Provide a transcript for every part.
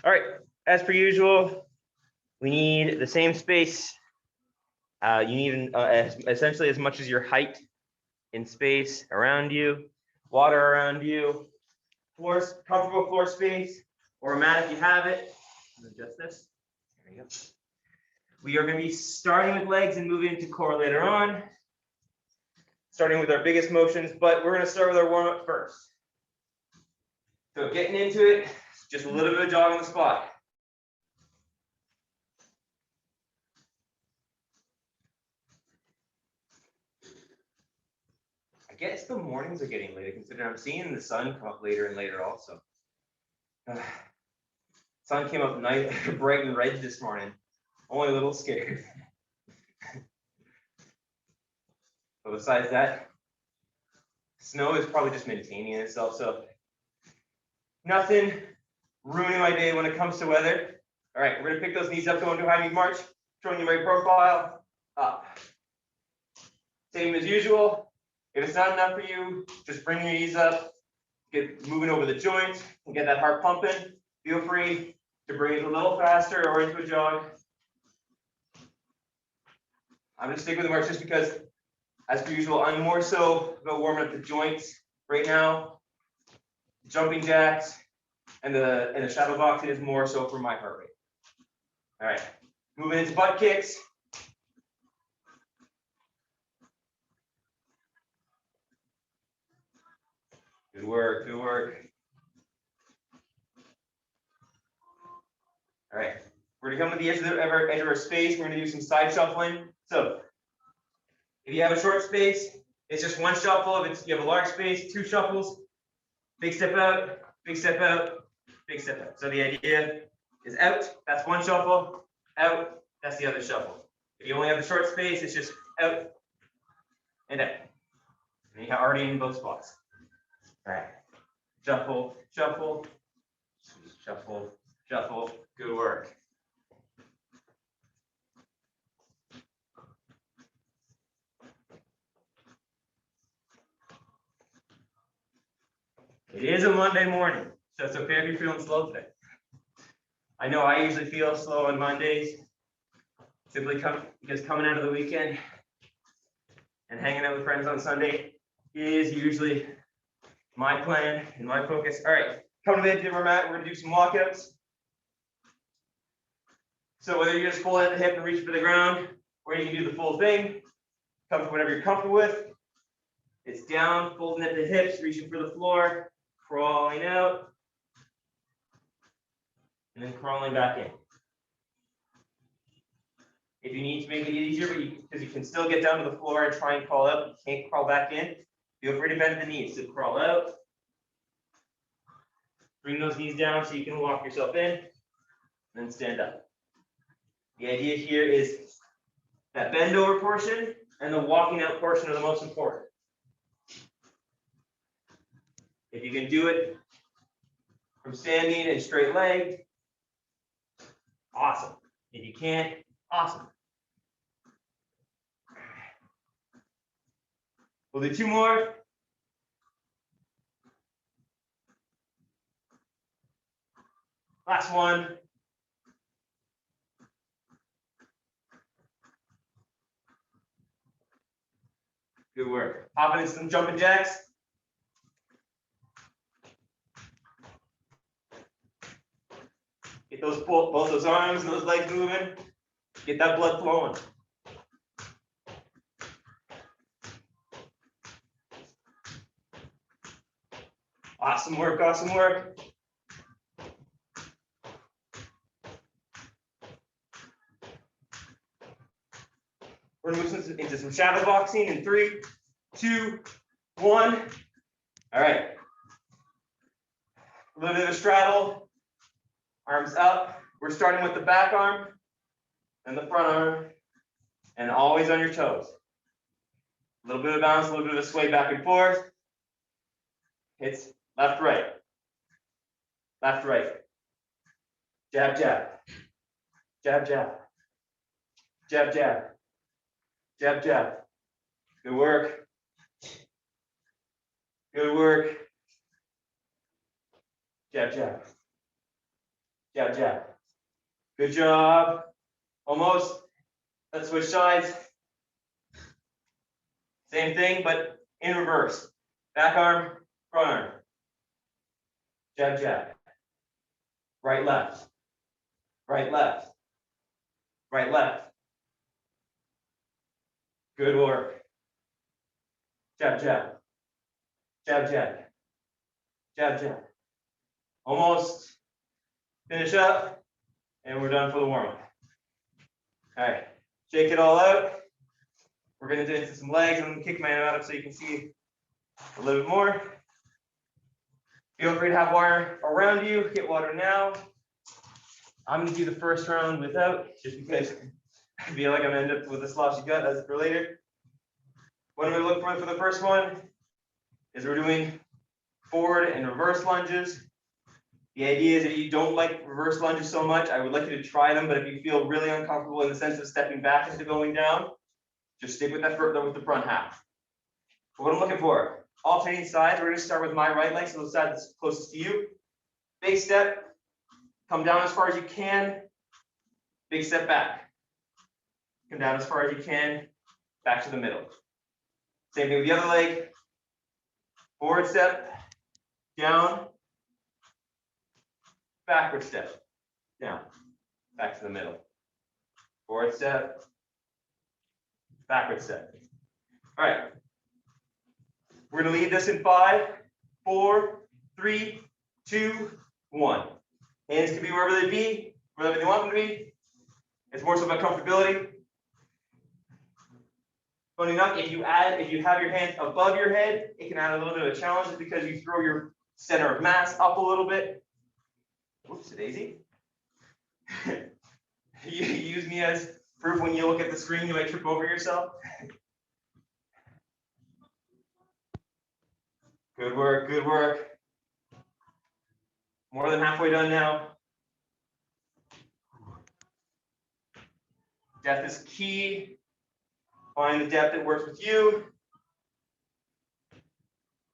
All right, as per usual, we need the same space. You need essentially as much as your height in space around you, water around you, comfortable floor space, or a mat if you have it. Adjust this. There you go. We are going to be starting with legs and moving into core later on, starting with our biggest motions, but we're going to start with our warm-up first. So getting into it, just a little bit of jog on the spot. I guess the mornings are getting later, considering I'm seeing the sun come up later and later also. Sun came up nice, bright and red this morning. Only a little scared. But besides that, snow is probably just maintaining itself, so nothing ruining my day when it comes to weather. All right, we're gonna pick those knees up, going to high knee march, showing you my profile, up. Same as usual. If it's not enough for you, just bring your knees up, get moving over the joints, and get that heart pumping. Feel free to bring it a little faster or into a jog. I'm gonna stick with the march just because, as per usual, I'm more so about warming up the joints right now. Jumping jacks and the shadow boxing is more so for my heart rate. All right, moving into butt kicks. Good work, good work. All right, we're gonna come to the edge of our space. We're gonna do some side shuffling. So if you have a short space, it's just one shuffle. If you have a large space, two shuffles. Big step out, big step out, big step out. So the idea is out, that's one shuffle, out, that's the other shuffle. If you only have the short space, it's just out and out. And you're already in both spots. All right, shuffle, shuffle, shuffle, shuffle, good work. It is a Monday morning, so it's okay if you're feeling slow today. I know I usually feel slow on Mondays, simply because coming out of the weekend and hanging out with friends on Sunday is usually my plan and my focus. All right, coming to the edge of our mat, we're gonna do some walkouts. So whether you just pull at the hip and reach for the ground, or you can do the full thing, come to whatever you're comfortable with. It's down, folding at the hips, reaching for the floor, crawling out, and then crawling back in. If you need to make it easier, because you can still get down to the floor and try and crawl out, you can't crawl back in, feel free to bend the knees. So crawl out, bring those knees down so you can walk yourself in, and then stand up. The idea here is that bend over portion and the walking out portion are the most important. If you can do it from standing and straight legged, awesome. If you can't, awesome. We'll do two more. Last one. Good work. Hopping into some jumping jacks. Get those both those arms and those legs moving. Get that blood flowing. Awesome work, awesome work. We're gonna move into some shadow boxing in 3, 2, 1. All right. A little bit of a straddle, arms up. We're starting with the back arm and the front arm, and always on your toes. A little bit of bounce, a little bit of a sway back and forth. It's left, right, left, right. Jab, jab, jab, jab, jab, jab, jab, jab. Good work. Good work. Jab, jab. jab, jab. Good job. Almost. Let's switch sides. Same thing, but in reverse. Back arm, front arm. Jab, jab. Right, left. Right, left. Right, left. Good work. Jab, jab. Jab, jab. Jab, jab. Almost. Finish up. And we're done for the warm-up. All right. Shake it all out. We're going to do into some legs. I'm going to kick my arm out so you can see a little bit more. Feel free to have water around you. Get water now. I'm going to do the first round without, just because I feel like I'm going to end up with a sloshy gut as for later. What I'm going to look for the first one is we're doing forward and reverse lunges. The idea is if you don't like reverse lunges so much, I would like you to try them, but if you feel really uncomfortable in the sense of stepping back into going down, just stick with that with the front half. But what I'm looking for, alternating sides, we're going to start with my right leg, so the side that's closest to you. Big step, come down as far as you can, big step back. Come down as far as you can, back to the middle. Same thing with the other leg. Forward step, down, backward step, down, back to the middle. Forward step, backward step. All right. We're going to leave this in 5, 4, 3, 2, 1. Hands can be wherever they be, wherever they want them to be. It's more so about comfortability. Funny enough, if you have your hands above your head, it can add a little bit of a challenge because you throw your center of mass up a little bit. Whoops, daisy. You use me as proof when you look at the screen, you might trip over yourself. Good work, good work. More than halfway done now. Depth is key. Find the depth that works with you.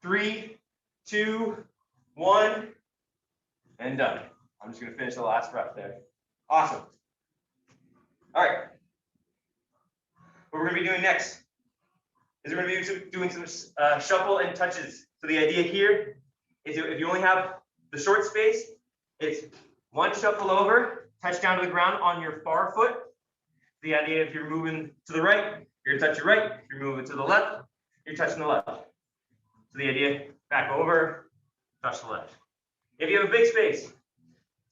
3, 2, 1, and done. I'm just going to finish the last rep there. Awesome. All right. What we're going to be doing next is we're going to be doing some shuffle and touches. So the idea here is if you only have the short space, it's one shuffle over, touch down to the ground on your far foot. The idea if you're moving to the right, you're going to touch your right. If you're moving to the left, you're touching the left. So the idea, back over, touch the left. If you have a big space, it's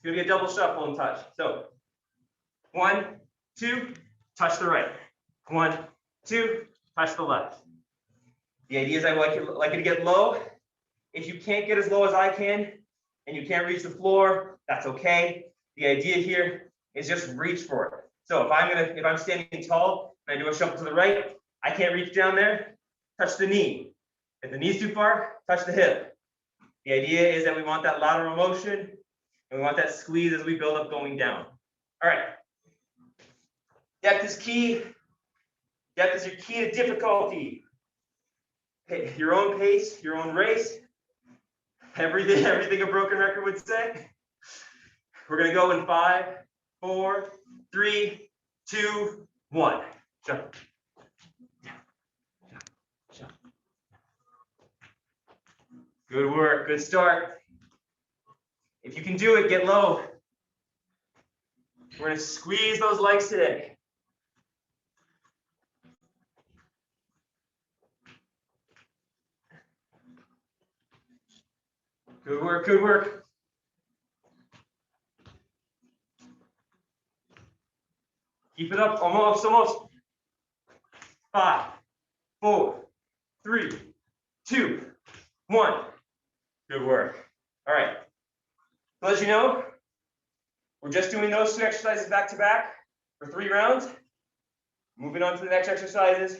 going to be a double shuffle and touch. So 1, 2, touch the right. 1, 2, touch the left. The idea is I like you to get low. If you can't get as low as I can and you can't reach the floor, that's okay. The idea here is just reach for it. So if I'm standing tall and I do a shuffle to the right, I can't reach down there, touch the knee. If the knee's too far, touch the hip. The idea is that we want that lateral motion and we want that squeeze as we build up going down. All right. Depth is key. Depth is your key to difficulty. Okay, your own pace, your own race. Everything a broken record would say. We're going to go in 5, 4, 3, 2, 1. Shuffle. Good work. Good start. If you can do it, get low. We're going to squeeze those legs today. Good work. Good work. Keep it up. Almost, almost. 5, 4, 3, 2, 1. Good work. All right. To let you know, we're just doing those 2 exercises back to back for 3 rounds. Moving on to the next exercises,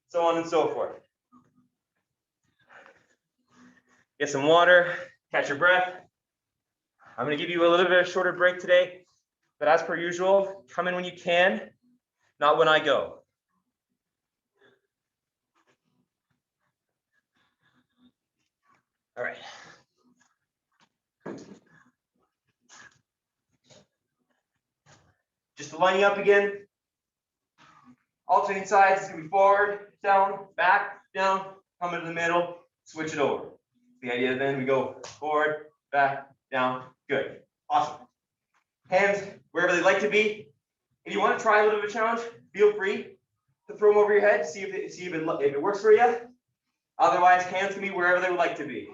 so on and so forth. Get some water, catch your breath. I'm going to give you a little bit of a shorter break today, but as per usual, come in when you can, not when I go. All right. Just lining up again. Alternating sides, it's gonna be forward, down, back, down, come into the middle, switch it over. The idea then we go forward, back, down, good. Awesome. Hands wherever they like to be. If you want to try a little bit of a challenge, feel free to throw them over your head, see if it works for you. Otherwise, hands can be wherever they would like to be.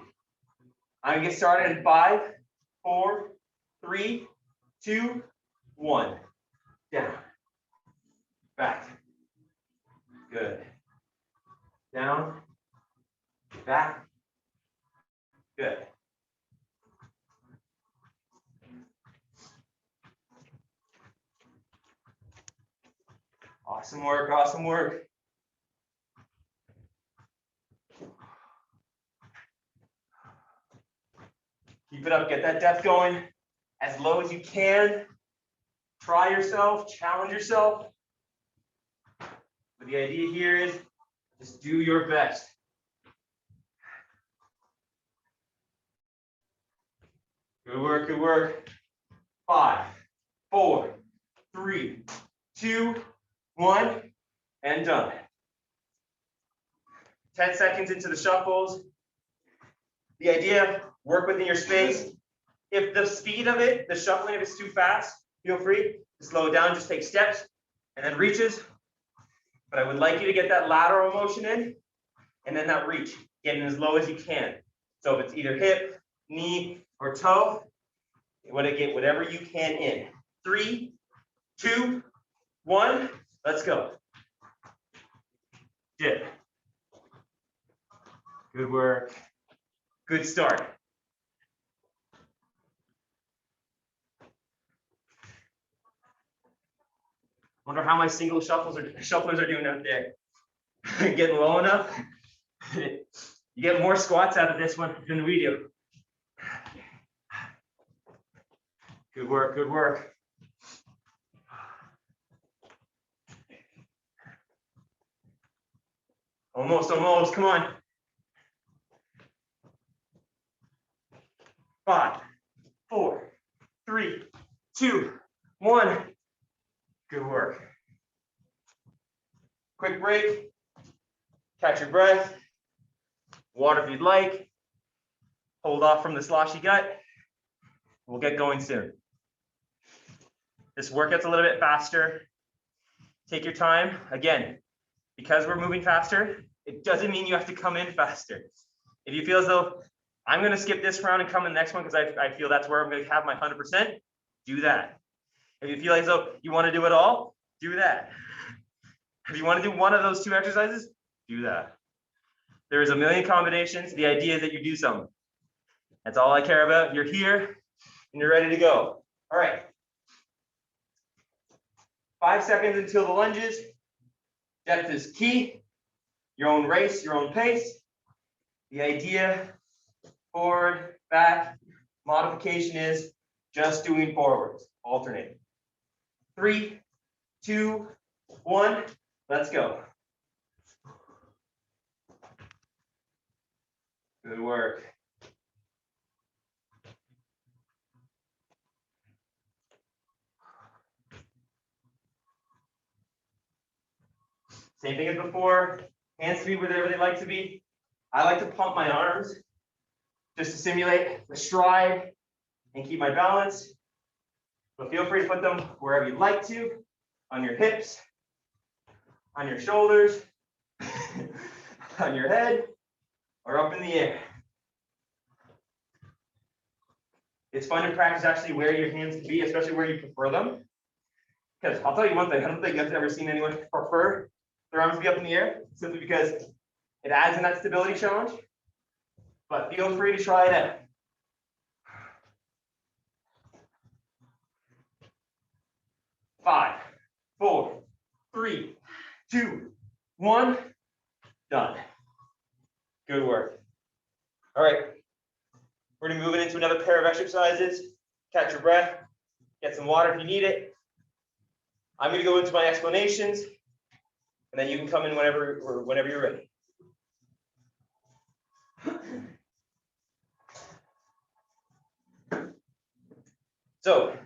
I'm gonna get started in 5, 4, 3, 2, 1. Down. Back. Good. Down. Back. Good. Awesome work, awesome work. Keep it up, get that depth going as low as you can. Try yourself, challenge yourself. But the idea here is just do your best. Good work, good work. 5, 4, 3, 2, 1, and done. 10 seconds into the shuffles. The idea, work within your space. If the speed of it, the shuffling, if it's too fast, feel free to slow it down, just take steps and then reaches. But I would like you to get that lateral motion in and then that reach, getting as low as you can. So if it's either hip, knee, or toe, you want to get whatever you can in. 3, 2, 1, let's go. Dip. Good work. Good start. Wonder how my single shufflers are doing out there. Getting low enough? You get more squats out of this one than we do. Good work, good work. Almost, almost, come on. 5, 4, 3, 2, 1. Good work. Quick break. Catch your breath. Water if you'd like. Hold off from the sloshy gut. We'll get going soon. This workout's a little bit faster. Take your time. Again, because we're moving faster, it doesn't mean you have to come in faster. If you feel as though I'm going to skip this round and come in the next one because I feel that's where I'm going to have my 100%, do that. If you feel as though you want to do it all, do that. If you want to do one of those 2 exercises, do that. There's a million combinations. The idea is that you do something. That's all I care about. You're here and you're ready to go. All right. 5 seconds until the lunges. Depth is key. Your own race, your own pace. The idea, forward, back, modification is just doing forwards, alternating. 3, 2, 1, let's go. Good work. Same thing as before, hands to be wherever they like to be. I like to pump my arms just to simulate the stride and keep my balance. But feel free to put them wherever you'd like to, on your hips, on your shoulders, on your head, or up in the air. It's fun to practice actually where your hands can be, especially where you prefer them. Because I'll tell you one thing, I don't think I've ever seen anyone prefer their arms to be up in the air, simply because it adds in that stability challenge. But feel free to try it out. Five, 4, 3, 2, 1, done. Good work. All right, we're gonna move it into another pair of exercises. Catch your breath, get some water if you need it. I'm gonna go into my explanations, and then you can come in whenever you're ready. So,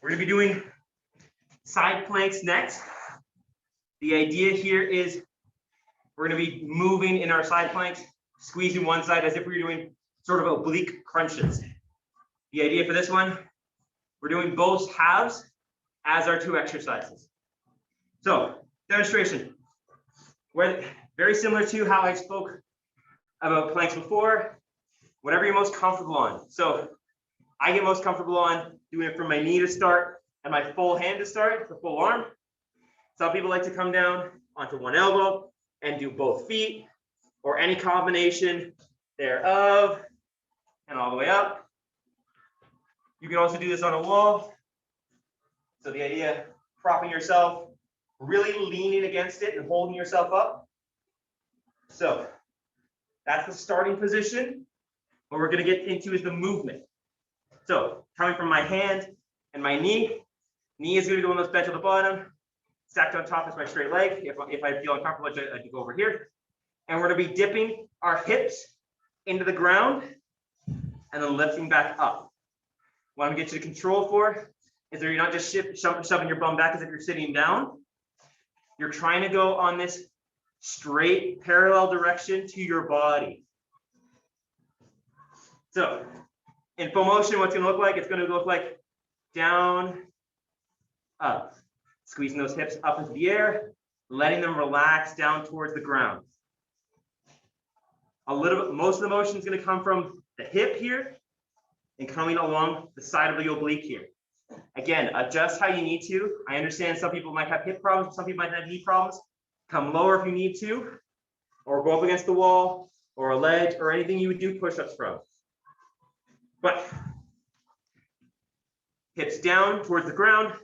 We're going to be doing side planks next. The idea here is we're going to be moving in our side planks, squeezing one side as if we were doing sort of oblique crunches. The idea for this one, we're doing both halves as our two exercises. So, demonstration. We're very similar to how I spoke about planks before, whatever you're most comfortable on. So, I get most comfortable on doing it from my knee to start and my full hand to start, the full arm. Some people like to come down onto one elbow and do both feet or any combination thereof and all the way up. You can also do this on a wall. So the idea, propping yourself, really leaning against it and holding yourself up. So that's the starting position. What we're going to get into is the movement. So coming from my hand and my knee is going to be the one that's bent to the bottom. Stacked on top is my straight leg. If I feel uncomfortable, I can go over here. And we're going to be dipping our hips into the ground and then lifting back up. What I'm going to get you to control for is that you're not just shoving your bum back as if you're sitting down. You're trying to go on this straight parallel direction to your body. So in full motion, what's going to look like? It's going to look like down, up. Squeezing those hips up into the air, letting them relax down towards the ground. Most of the motion is going to come from the hip here and coming along the side of the oblique here. Again, adjust how you need to. I understand some people might have hip problems, some people might have knee problems. Come lower if you need to, or go up against the wall, or a ledge, or anything you would do push-ups from. But hips down towards the ground,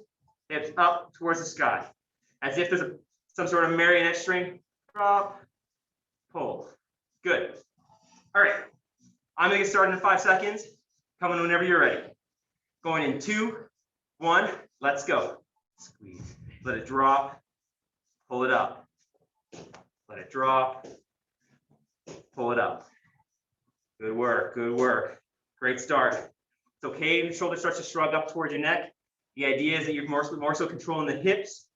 hips up towards the sky, as if there's some sort of marionette string. Drop, pull. Good. All right. I'm going to get started in 5 seconds. Come in whenever you're ready. Going in 2, 1. Let's go. Squeeze. Let it drop. Pull it up. Let it drop. Pull it up. Good work. Good work. Great start. It's okay if your shoulder starts to shrug up towards your neck. The idea is that you're more so controlling the hips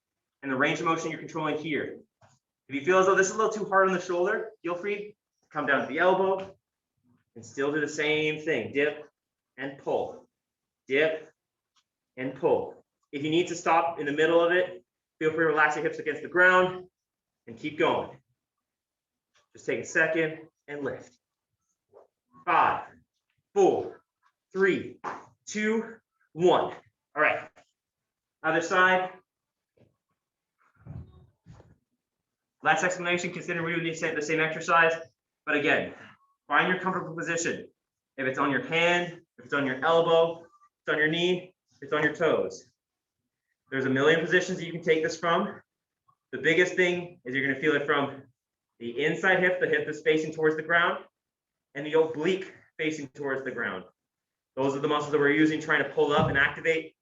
and the range of motion you're controlling here. If you feel as though this is a little too hard on the shoulder, feel free to come down to the elbow and still do the same thing. Dip and pull. Dip and pull. If you need to stop in the middle of it, feel free to relax your hips against the ground and keep going. Just take a second and lift. 5, 4, 3, 2, 1. All right. Other side. Last explanation, consider we're doing the same exercise. But again, find your comfortable position. If it's on your hand, if it's on your elbow, if it's on your knee, if it's on your toes. There's a million positions that you can take this from. The biggest thing is you're going to feel it from the inside hip, the hip that's facing towards the ground, and the oblique facing towards the ground. Those are the muscles that we're using, trying to pull up and activate.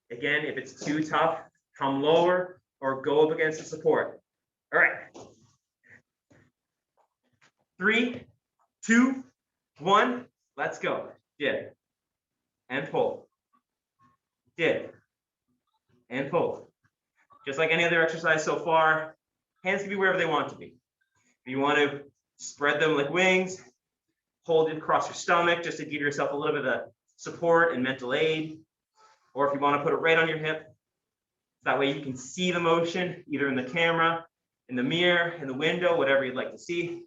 Again, if it's too tough, come lower or go up against the support. All right. 3, 2, 1. Let's go. Dip and pull. Dip and pull. Just like any other exercise so far, hands can be wherever they want to be. If you want to spread them like wings, hold it across your stomach just to give yourself a little bit of support and mental aid. Or if you want to put it right on your hip, that way you can see the motion, either in the camera, in the mirror, in the window, whatever you'd like to see.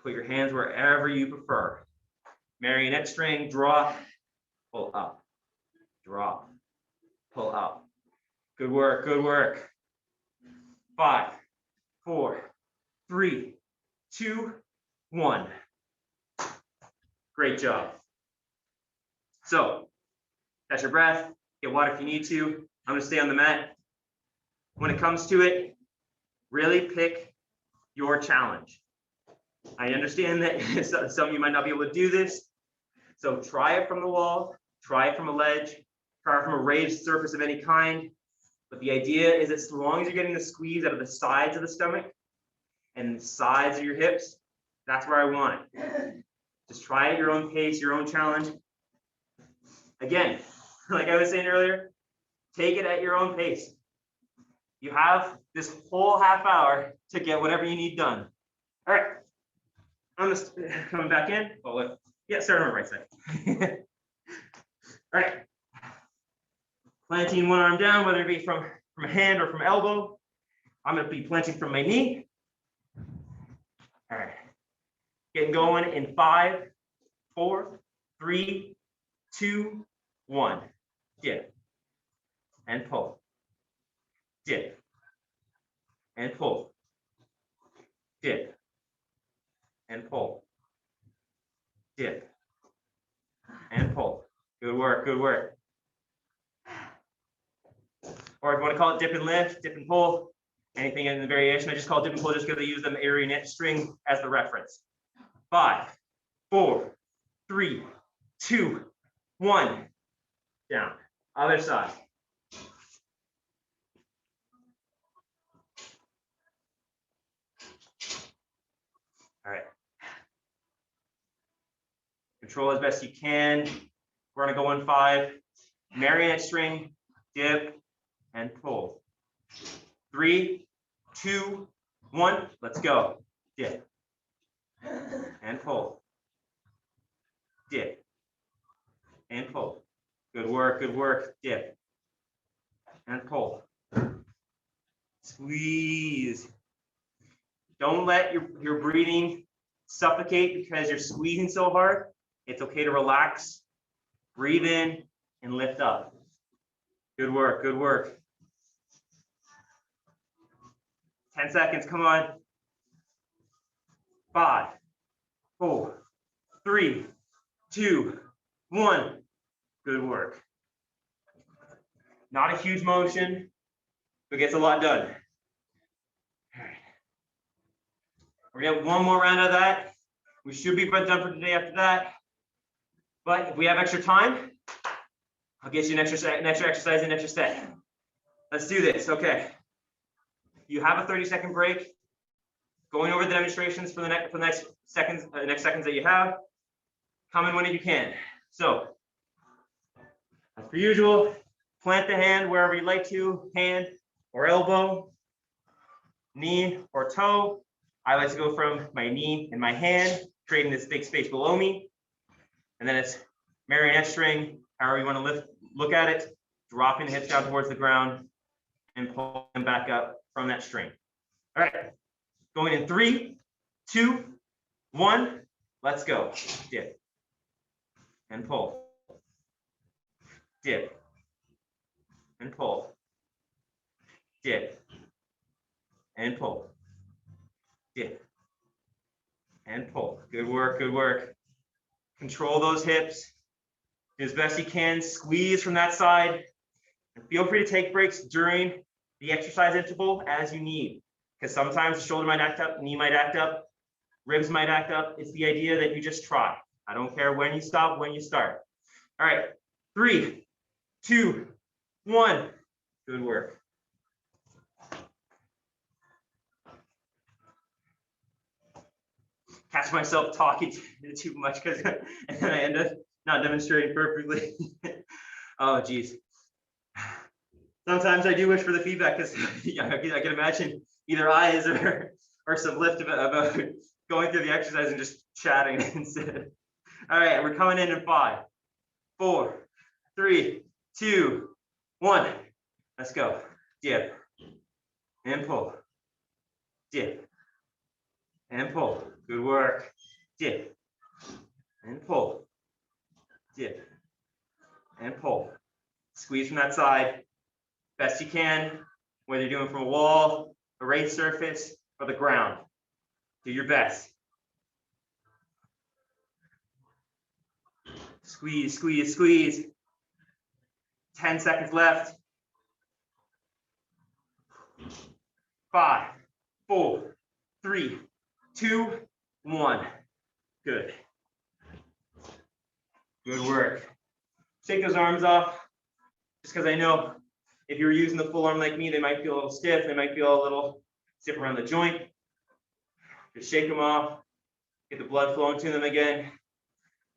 Put your hands wherever you prefer. Marionette string, drop, pull up, drop, pull up. Good work, good work. 5, 4, 3, 2, 1. Great job. So, catch your breath, get water if you need to. I'm going to stay on the mat. When it comes to it, really pick your challenge. I understand that some of you might not be able to do this. So try it from the wall, try it from a ledge, try it from a raised surface of any kind. But the idea is that as long as you're getting the squeeze out of the sides of the stomach and the sides of your hips, that's where I want it. Just try at your own pace, your own challenge. Again, like I was saying earlier, take it at your own pace. You have this whole half hour to get whatever you need done. All right, I'm just coming back in. Oh, yeah, start on the right side. All right, planting one arm down, whether it be from a hand or from elbow. I'm going to be planting from my knee. All right, getting going in 5, 4, 3, 2, 1. Dip and pull. Dip and pull. Dip and pull. Dip and pull. Good work, good work. Or if you want to call it dip and lift, dip and pull, anything in the variation, I just call it dip and pull just because I use the marionette string as the reference. 5, 4, 3, 2, 1. Down. Other side. All right. Control as best you can. We're going to go in 5. Marionette string, dip, and pull. 3, 2, 1. Let's go. Dip. And pull. Dip. And pull. Good work, good work. Dip. And pull. Squeeze. Don't let your breathing suffocate because you're squeezing so hard. It's okay to relax. Breathe in and lift up. Good work, good work. 10 seconds, come on. 5, 4, 3, 2, 1. Good work. Not a huge motion, but gets a lot done. All right. We're gonna have one more round of that. We should be done for today after that. But if we have extra time, I'll get you an extra exercise and extra set. Let's do this. Okay. You have a 30-second break. Going over the demonstrations for the next seconds that you have. Come in when you can. So, as per usual, plant the hand wherever you'd like to, hand or elbow, knee or toe. I like to go from my knee and my hand, creating this big space below me. And then it's marionette string, however you want to look at it, dropping the hips down towards the ground and pulling them back up from that string. All right, going in 3, 2, 1, let's go. Dip and pull. Dip and pull. Dip and pull. Dip and pull. Good work, good work. Control those hips. Do as best you can. Squeeze from that side. And feel free to take breaks during the exercise interval as you need. Because sometimes the shoulder might act up, knee might act up, ribs might act up. It's the idea that you just try. I don't care when you stop, when you start. All right, 3, 2, 1. Good work. Catch myself talking too much and then I end up not demonstrating perfectly. Oh, geez. Sometimes I do wish for the feedback because I can imagine either eyes or some lift about going through the exercise and just chatting instead. All right, we're coming in 5, 4, 3, 2, 1. Let's go. Dip and pull. Dip and pull. Good work. Dip and pull. Dip and pull. Squeeze from that side. Best you can, whether you're doing from a wall, a raised surface, or the ground. Do your best. Squeeze, squeeze, squeeze. 10 seconds left. 5, 4, 3, 2, 1. Good. Good work. Take those arms off, just because I know if you're using the full arm like me, they might feel a little stiff. They might feel a little stiff around the joint. Just shake them off. Get the blood flowing to them again.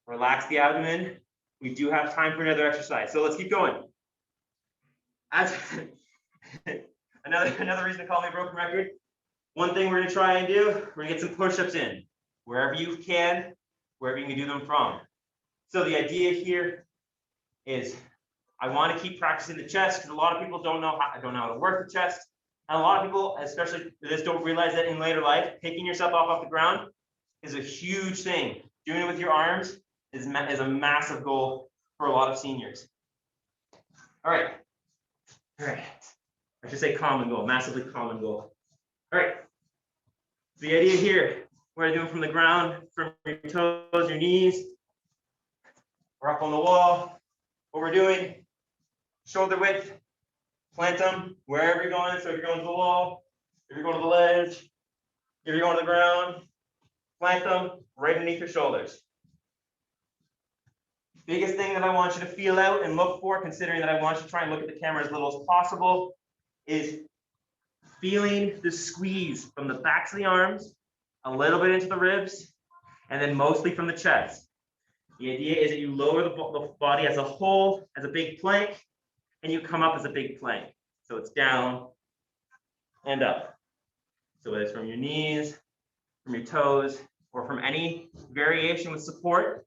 Relax the abdomen. We do have time for another exercise. So let's keep going. As another reason to call me a broken record. One thing we're gonna try and do, we're gonna get some push-ups in, wherever you can, wherever you can do them from. So the idea here is I want to keep practicing the chest because a lot of people don't know how to work the chest. And a lot of people, especially this, don't realize that in later life, picking yourself off the ground is a huge thing. Doing it with your arms is a massive goal for a lot of seniors. All right. I should say common goal, massively common goal. All right. So the idea here, we're doing from the ground, from your toes, your knees, or up on the wall. What we're doing, shoulder width, plant them wherever you're going. So if you're going to the wall, if you're going to the ledge, if you're going to the ground, plant them right underneath your shoulders. Biggest thing that I want you to feel out and look for, considering that I want you to try and look at the camera as little as possible, is feeling the squeeze from the backs of the arms, a little bit into the ribs, and then mostly from the chest. The idea is that you lower the body as a whole, as a big plank, and you come up as a big plank. So it's down and up. So whether it's from your knees, from your toes, or from any variation with support,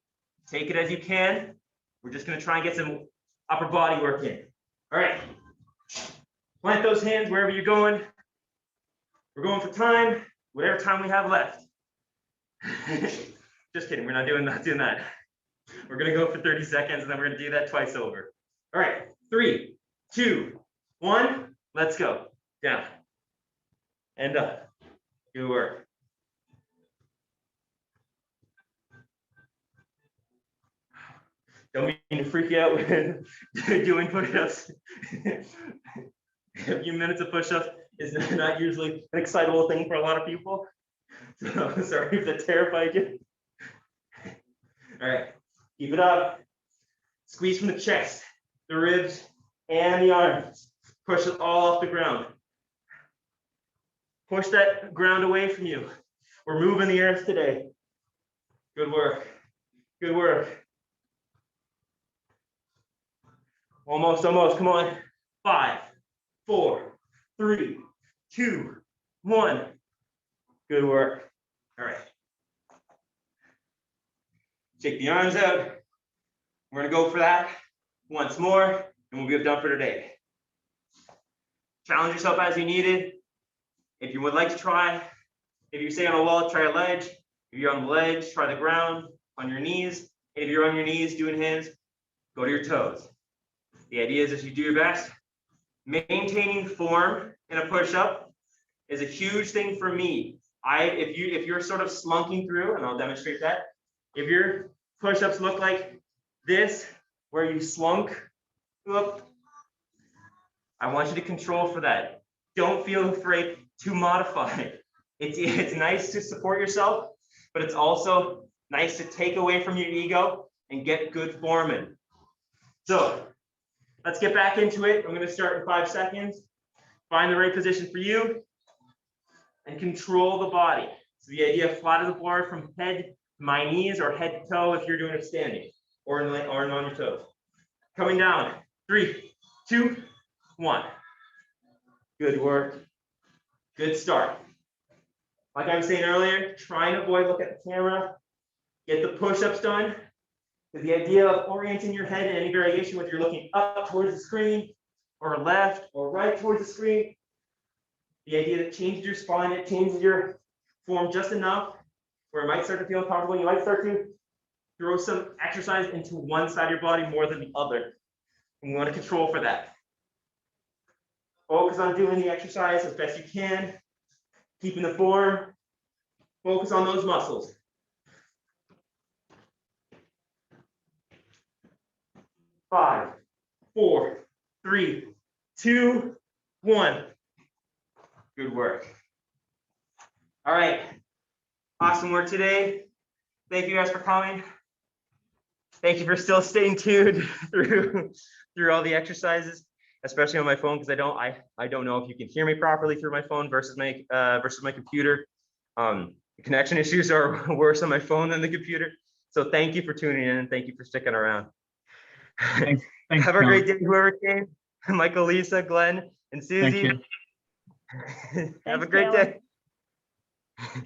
take it as you can. We're just gonna try and get some upper body work in. All right, plant those hands wherever you're going. We're going for time, whatever time we have left. Just kidding, we're not doing that. We're gonna go for 30 seconds and then we're gonna do that twice over. All right, 3, 2, 1, let's go. Down and up. Good work. Don't mean to freak you out with doing push-ups. A few minutes of push-ups is not usually an excitable thing for a lot of people. So sorry if that terrified you. All right, keep it up. Squeeze from the chest, the ribs, and the arms. Push it all off the ground. Push that ground away from you. We're moving the earth today. Good work. Good work. Almost, come on. 5, 4, 3, 2, 1. Good work. All right. Take the arms out. We're gonna go for that once more, and we'll be done for today. Challenge yourself as you need it. If you would like to try, if you stay on a wall, try a ledge. If you're on the ledge, try the ground on your knees. And if you're on your knees doing hands, go to your toes. The idea is that you do your best. Maintaining form in a push-up is a huge thing for me. If you're sort of slunking through, and I'll demonstrate that. If your push-ups look like this, where you slunk up, I want you to control for that. Don't feel afraid to modify. It's nice to support yourself, but it's also nice to take away from your ego and get good form in. So let's get back into it. I'm going to start in 5 seconds. Find the right position for you and control the body. So the idea of flat as a board from head to my knees or head to toe if you're doing it standing or on your toes. Coming down. 3, 2, 1. Good work. Good start. Like I was saying earlier, try and avoid looking at the camera. Get the push-ups done. Because the idea of orienting your head in any variation, whether you're looking up towards the screen or left or right towards the screen, the idea that changes your spine, it changes your form just enough where it might start to feel uncomfortable. You might start to throw some exercise into one side of your body more than the other. And you want to control for that. Focus on doing the exercise as best you can, keeping the form. Focus on those muscles. 5, 4, 3, 2, 1. Good work. All right. Awesome work today. Thank you guys for coming. Thank you for still staying tuned through all the exercises, especially on my phone, because I don't know if you can hear me properly through my phone versus my computer. The connection issues are worse on my phone than the computer. So thank you for tuning in and thank you for sticking around. Thanks, Have a John. great day, whoever came. Michael, Lisa, Glenn, and Thank Susie. you. Have a Thanks, great Taylor. day.